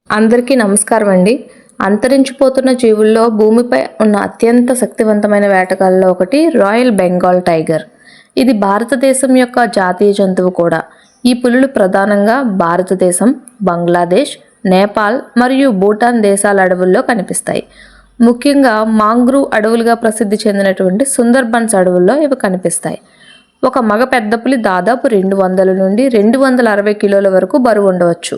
అందరికీ నమస్కారం అండి. అంతరించిపోతున్న జీవుల్లో భూమిపై ఉన్న అత్యంత శక్తివంతమైన వేటగాళ్ళలో ఒకటి రాయల్ బెంగాల్ టైగర్. ఇది భారతదేశం యొక్క జాతీయ జంతువు కూడా. ఈ పులులు ప్రధానంగా భారతదేశం, బంగ్లాదేశ్, నేపాల్ మరియు భూటాన్ దేశాల అడవుల్లో కనిపిస్తాయి. ముఖ్యంగా మాంగ్రూవ్ అడవులుగా ప్రసిద్ధి చెందినటువంటి సుందర్బన్స్ అడవుల్లో ఇవి కనిపిస్తాయి. ఒక మగ పెద్ద పులి దాదాపు 200 నుండి 260 కిలోల వరకు బరువు ఉండవచ్చు.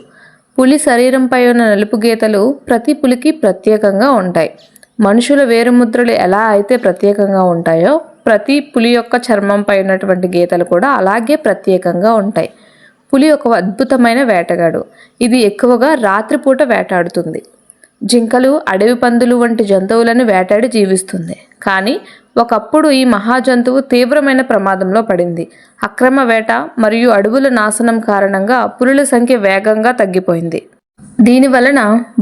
పులి శరీరంపై ఉన్న నలుపు గీతలు ప్రతి పులికి ప్రత్యేకంగా ఉంటాయి. మనుషుల వేరుముద్రలు ఎలా అయితే ప్రత్యేకంగా ఉంటాయో ప్రతి పులి యొక్క చర్మంపై ఉన్నటువంటి గీతలు కూడా అలాగే ప్రత్యేకంగా ఉంటాయి. పులి ఒక అద్భుతమైన వేటగాడు. ఇది ఎక్కువగా రాత్రిపూట వేటాడుతుంది. జింకలు, అడవి పందులు వంటి జంతువులను వేటాడి జీవిస్తుంది. కానీ ఒకప్పుడు ఈ మహాజంతువు తీవ్రమైన ప్రమాదంలో పడింది. అక్రమ వేట మరియు అడవుల నాశనం కారణంగా పులుల సంఖ్య వేగంగా తగ్గిపోయింది. దీని వలన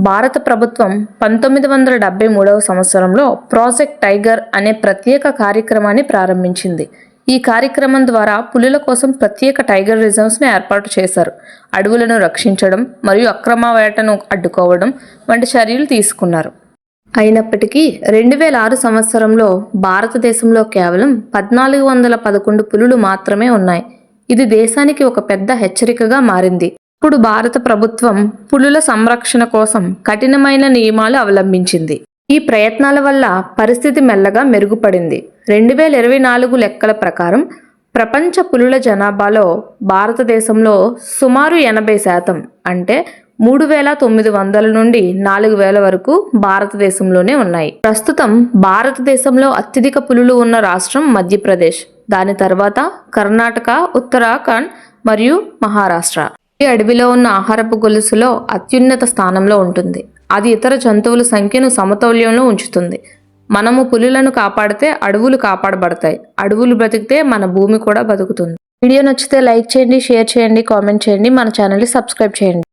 భారత ప్రభుత్వం 1973వ సంవత్సరంలో ప్రాజెక్ట్ టైగర్ అనే ప్రత్యేక కార్యక్రమాన్ని ప్రారంభించింది. ఈ కార్యక్రమం ద్వారా పులుల కోసం ప్రత్యేక టైగర్ రిజర్వ్స్ని ఏర్పాటు చేశారు. అడవులను రక్షించడం మరియు అక్రమ వేటను అడ్డుకోవడం వంటి చర్యలు తీసుకున్నారు. అయినప్పటికీ 2006 సంవత్సరంలో భారతదేశంలో కేవలం 1411 పులులు మాత్రమే ఉన్నాయి. ఇది దేశానికి ఒక పెద్ద హెచ్చరికగా మారింది. ఇప్పుడు భారత ప్రభుత్వం పులుల సంరక్షణ కోసం కఠినమైన నియమాలు అవలంబించింది. ఈ ప్రయత్నాల వల్ల పరిస్థితి మెల్లగా మెరుగుపడింది. 2024 లెక్కల ప్రకారం ప్రపంచ పులుల జనాభాలో భారతదేశంలో సుమారు 80% అంటే 3900 నుండి 4000 వరకు భారతదేశంలోనే ఉన్నాయి. ప్రస్తుతం భారతదేశంలో అత్యధిక పులులు ఉన్న రాష్ట్రం మధ్యప్రదేశ్, దాని తర్వాత కర్ణాటక, ఉత్తరాఖండ్ మరియు మహారాష్ట్ర. ఈ అడవిలో ఉన్న ఆహారపు గొలుసులో అత్యున్నత స్థానంలో ఉంటుంది. అది ఇతర జంతువుల సంఖ్యను సమతౌల్యంలో ఉంచుతుంది. మనము పులులను కాపాడితే అడవులు కాపాడబడతాయి. అడవులు బ్రతికితే మన భూమి కూడా బతుకుతుంది. వీడియో నచ్చితే లైక్ చేయండి, షేర్ చేయండి, కామెంట్ చేయండి, మన ఛానల్ని సబ్స్క్రైబ్ చేయండి.